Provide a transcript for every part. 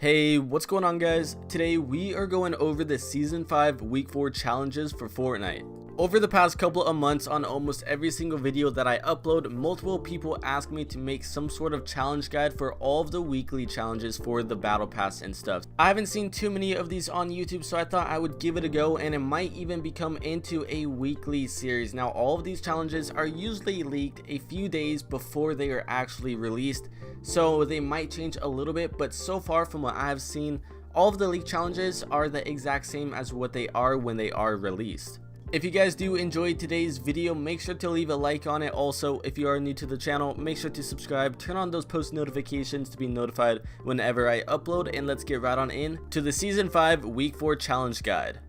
Hey, what's going on guys? Today we are going over the Season 5 Week 4 challenges for Fortnite. Over the past couple of months, on almost every single video that I upload, multiple people ask me to make some sort of challenge guide for all of the weekly challenges for the battle pass and stuff. I haven't seen too many of these on YouTube, so I thought I would give it a go, and it might even become into a weekly series. Now, all of these challenges are usually leaked a few days before they are actually released, so they might change a little bit, but so far from what I have seen, all of the leaked challenges are the exact same as what they are when they are released. If you guys do enjoy today's video, make sure to leave a like on it. Also, if you are new to the channel, make sure to subscribe, turn on those post notifications to be notified whenever I upload, and let's get right on in to the Season 5 Week 4 challenge guide.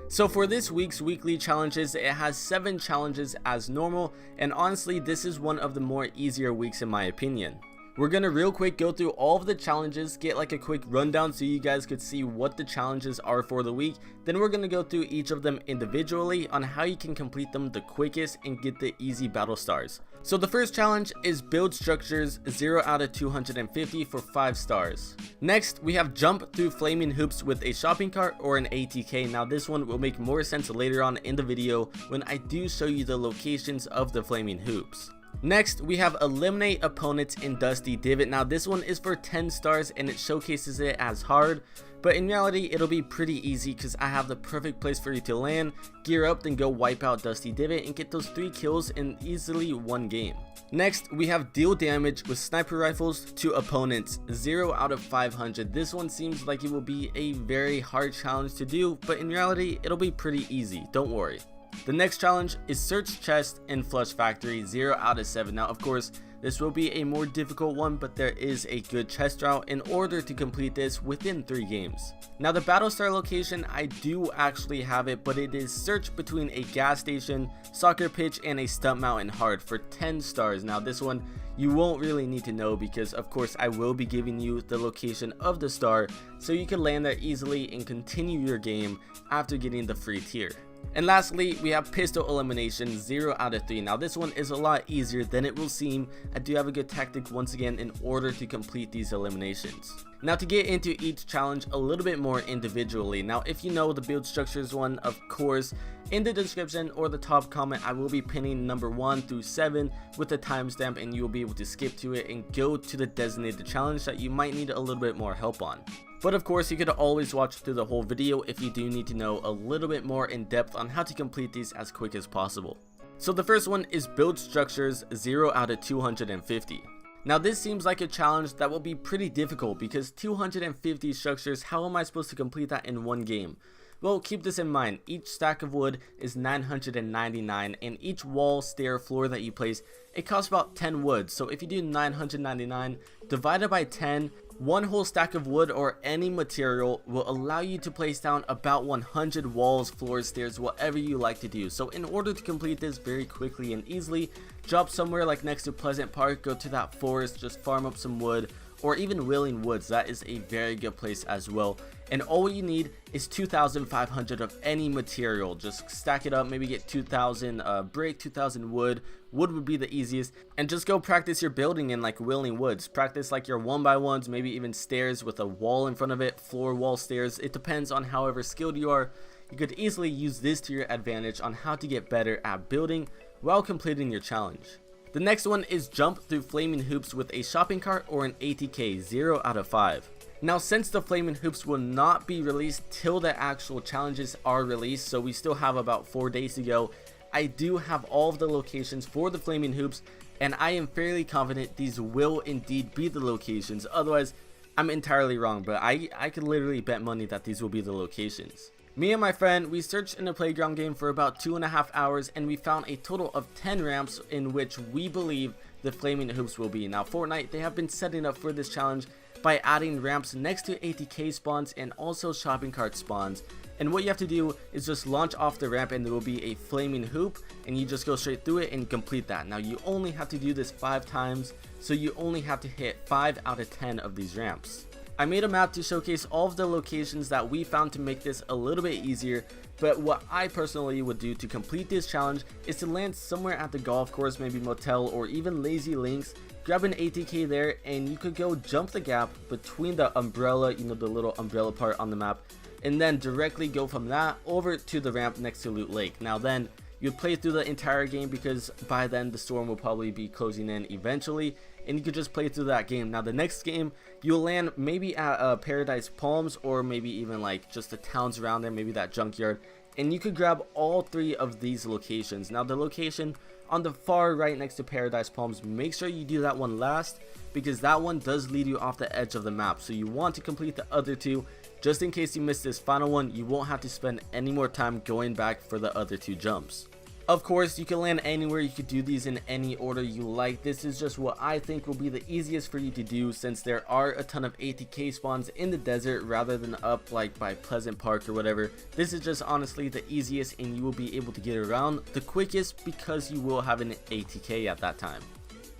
So for this week's weekly challenges, it has 7 challenges as normal, and honestly this is one of the more easier weeks in my opinion. We're gonna real quick go through all of the challenges, get like a quick rundown so you guys could see what the challenges are for the week. Then we're gonna go through each of them individually on how you can complete them the quickest and get the easy battle stars. So the first challenge is build structures 0 out of 250 for 5 stars. Next, we have jump through flaming hoops with a shopping cart or an ATK. Now this one will make more sense later on in the video when I do show you the locations of the flaming hoops. Next, we have eliminate opponents in Dusty Divot. Now this one is for 10 stars and it showcases it as hard, but in reality it'll be pretty easy because I have the perfect place for you to land, gear up, then go wipe out Dusty Divot and get those 3 kills in easily one game. Next, we have deal damage with sniper rifles to opponents 0 out of 500. This one seems like it will be a very hard challenge to do, but in reality it'll be pretty easy, don't worry. The next challenge is search chest in Flush Factory 0 out of 7. Now of course this will be a more difficult one, but there is a good chest route in order to complete this within 3 games. Now the battle star location, I do actually have it, but it is search between a gas station, soccer pitch, and a stump mountain hard for 10 stars. Now this one you won't really need to know because of course I will be giving you the location of the star so you can land there easily and continue your game after getting the free tier. And lastly, we have pistol elimination 0 out of 3. Now this one is a lot easier than it will seem. I do have a good tactic once again in order to complete these eliminations. Now to get into each challenge a little bit more individually. Now if you know the build structures one, of course, in the description or the top comment I will be pinning number 1 through 7 with a timestamp, and you will be able to skip to it and go to the designated challenge that you might need a little bit more help on. But of course you could always watch through the whole video if you do need to know a little bit more in depth on how to complete these as quick as possible. So the first one is build structures 0 out of 250. Now this seems like a challenge that will be pretty difficult because 250 structures, how am I supposed to complete that in one game? Well, keep this in mind, each stack of wood is 999 and each wall, stair, floor that you place, it costs about 10 wood. So if you do 999 divided by 10, one whole stack of wood or any material will allow you to place down about 100 walls, floors, stairs, whatever you like to do. So in order to complete this very quickly and easily, drop somewhere like next to Pleasant Park, go to that forest, just farm up some wood, or even Wailing Woods. That is a very good place as well. And all you need is 2,500 of any material. Just stack it up, maybe get 2,000 brick, 2,000 wood. Wood would be the easiest, and just go practice your building in like Wailing Woods. Practice like your 1x1s, maybe even stairs with a wall in front of it, floor, wall, stairs. It depends on however skilled you are. You could easily use this to your advantage on how to get better at building while completing your challenge. The next one is jump through flaming hoops with a shopping cart or an ATK 0 out of 5. Now since the flaming hoops will not be released till the actual challenges are released, so we still have about 4 days to go, I do have all of the locations for the flaming hoops, and I am fairly confident these will indeed be the locations. Otherwise I'm entirely wrong, but I could literally bet money that these will be the locations. Me and my friend, we searched in a playground game for about 2.5 hours and we found a total of 10 ramps in which we believe the flaming hoops will be. Now Fortnite, they have been setting up for this challenge by adding ramps next to ATK spawns and also shopping cart spawns. And what you have to do is just launch off the ramp and there will be a flaming hoop and you just go straight through it and complete that. Now you only have to do this 5 times, so you only have to hit 5 out of 10 of these ramps. I made a map to showcase all of the locations that we found to make this a little bit easier, but what I personally would do to complete this challenge is to land somewhere at the golf course, maybe motel or even Lazy Links, grab an ATK there, and you could go jump the gap between the umbrella, you know, the little umbrella part on the map, and then directly go from that over to the ramp next to Loot Lake. Now then, you'd play through the entire game because by then the storm will probably be closing in eventually, and you could just play through that game. Now the next game, you'll land maybe at Paradise Palms, or maybe even like just the towns around there, maybe that junkyard, and you could grab all 3 of these locations. Now the location on the far right next to Paradise Palms, make sure you do that one last, because that one does lead you off the edge of the map, so you want to complete the other 2 just in case you miss this final one. You won't have to spend any more time going back for the other 2 jumps. Of course, you can land anywhere, you could do these in any order you like. This is just what I think will be the easiest for you to do, since there are a ton of ATK spawns in the desert rather than up like by Pleasant Park or whatever. This is just honestly the easiest, and you will be able to get around the quickest because you will have an ATK at that time.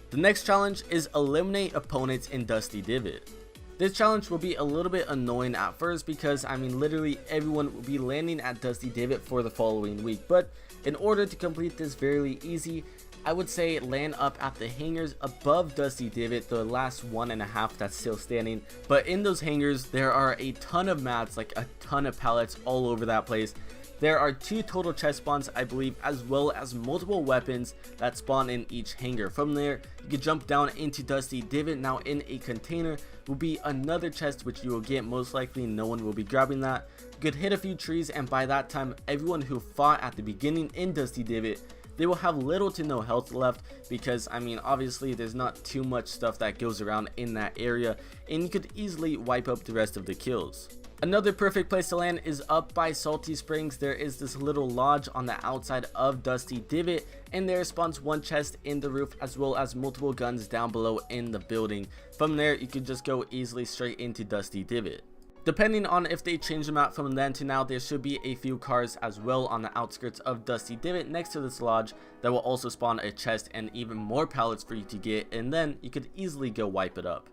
The next challenge is eliminate opponents in Dusty Divot. This challenge will be a little bit annoying at first because I mean literally everyone will be landing at Dusty Divot for the following week, but in order to complete this very easy, I would say land up at the hangars above Dusty Divot, the last 1.5 that's still standing. But in those hangars there are a ton of mats, like a ton of pallets all over that place. There are 2 total chest spawns, I believe, as well as multiple weapons that spawn in each hangar. From there, you can jump down into Dusty Divot. Now in a container will be another chest which you will get, most likely no one will be grabbing that. You could hit a few trees, and by that time everyone who fought at the beginning in Dusty Divot, they will have little to no health left, because I mean obviously there's not too much stuff that goes around in that area, and you could easily wipe up the rest of the kills. Another perfect place to land is up by Salty Springs. There is this little lodge on the outside of Dusty Divot, and there spawns 1 chest in the roof as well as multiple guns down below in the building. From there you can just go easily straight into Dusty Divot. Depending on if they change the map from then to now, there should be a few cars as well on the outskirts of Dusty Divot next to this lodge that will also spawn a chest and even more pallets for you to get, and then you could easily go wipe it up.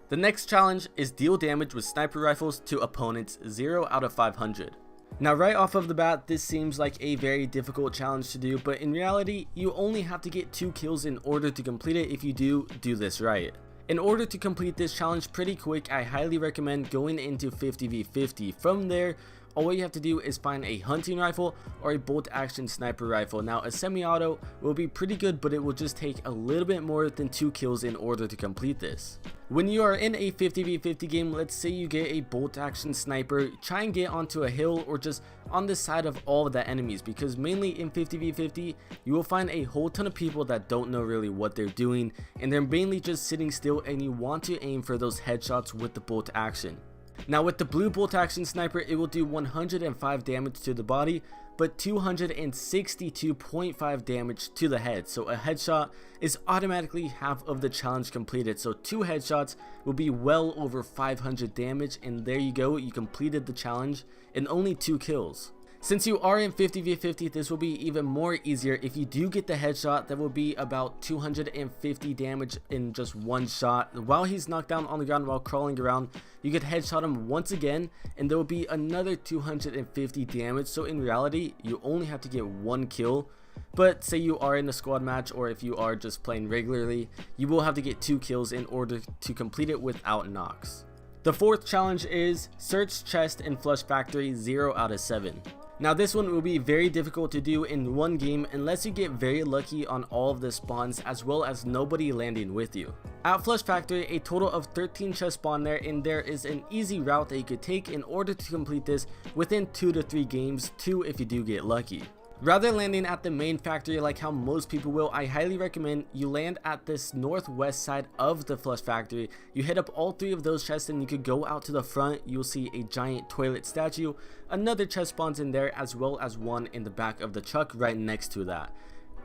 The next challenge is deal damage with sniper rifles to opponents 0 out of 500. Now right off of the bat, this seems like a very difficult challenge to do, but in reality you only have to get 2 kills in order to complete it if you do this right. In order to complete this challenge pretty quick, I highly recommend going into 50v50. From there, all you have to do is find a hunting rifle or a bolt action sniper rifle. Now a semi-auto will be pretty good, but it will just take a little bit more than 2 kills in order to complete this. When you are in a 50v50 game, let's say you get a bolt action sniper, try and get onto a hill or just on the side of all of the enemies, because mainly in 50v50 you will find a whole ton of people that don't know really what they're doing, and they're mainly just sitting still, and you want to aim for those headshots with the bolt action. Now with the blue bolt action sniper, it will do 105 damage to the body, but 262.5 damage to the head. So a headshot is automatically half of the challenge completed. So 2 headshots will be well over 500 damage, and there you go, you completed the challenge in only 2 kills. Since you are in 50v50, this will be even more easier. If you do get the headshot, that will be about 250 damage in just 1 shot. While he's knocked down on the ground while crawling around, you could headshot him once again, and there will be another 250 damage. So in reality, you only have to get 1 kill. But say you are in a squad match, or if you are just playing regularly, you will have to get 2 kills in order to complete it without knocks. The 4th challenge is search chest in Flush Factory 0 out of 7. Now this one will be very difficult to do in one game unless you get very lucky on all of the spawns as well as nobody landing with you. At Flush Factory, a total of 13 chests spawn there, and there is an easy route that you could take in order to complete this within 2 to 3 games, 2 if you do get lucky. Rather landing at the main factory like how most people will, I highly recommend you land at this northwest side of the Flush Factory. You hit up all 3 of those chests, and you could go out to the front. You'll see a giant toilet statue. Another chest spawns in there, as well as one in the back of the truck right next to that.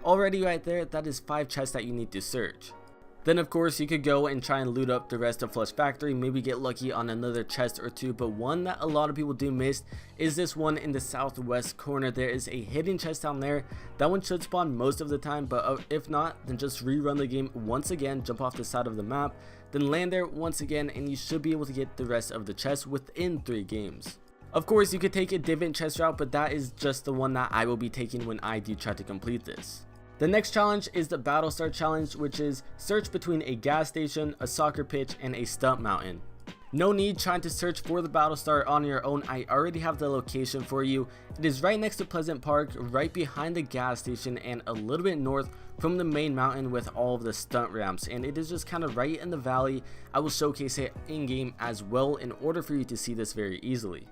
Already right there, that is 5 chests that you need to search. Then of course you could go and try and loot up the rest of Flush Factory, maybe get lucky on another chest or 2, but one that a lot of people do miss is this one in the southwest corner. There is a hidden chest down there. That one should spawn most of the time, but if not, then just rerun the game once again, jump off the side of the map, then land there once again, and you should be able to get the rest of the chests within 3 games. Of course you could take a different chest route, but that is just the one that I will be taking when I do try to complete this. The next challenge is the Battle Start challenge, which is search between a gas station, a soccer pitch, and a stump mountain. No need trying to search for the Battle Star on your own. I already have the location for you. It is right next to Pleasant Park, right behind the gas station, and a little bit north from the main mountain with all of the stunt ramps, and it is just kind of right in the valley. I will showcase it in game as well in order for you to see this very easily.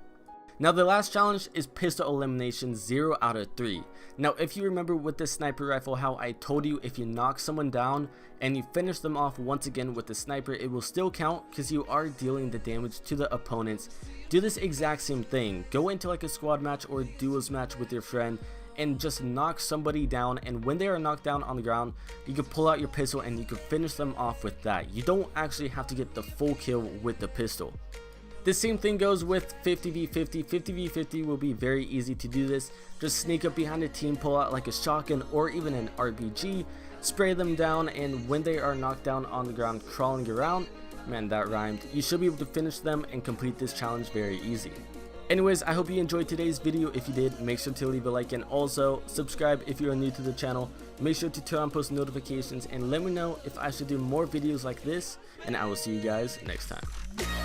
Now the last challenge is pistol elimination 0 out of 3. Now if you remember with the sniper rifle how I told you if you knock someone down and you finish them off once again with the sniper, it will still count because you are dealing the damage to the opponents. Do this exact same thing. Go into like a squad match or duos match with your friend and just knock somebody down, and when they are knocked down on the ground, you can pull out your pistol and you can finish them off with that. You don't actually have to get the full kill with the pistol. The same thing goes with 50v50. 50v50 will be very easy to do this. Just sneak up behind a team, pull out like a shotgun or even an RPG, spray them down, and when they are knocked down on the ground crawling around, man that rhymed, you should be able to finish them and complete this challenge very easy. Anyways, I hope you enjoyed today's video. If you did, make sure to leave a like and also subscribe if you are new to the channel. Make sure to turn on post notifications and let me know if I should do more videos like this, and I will see you guys next time.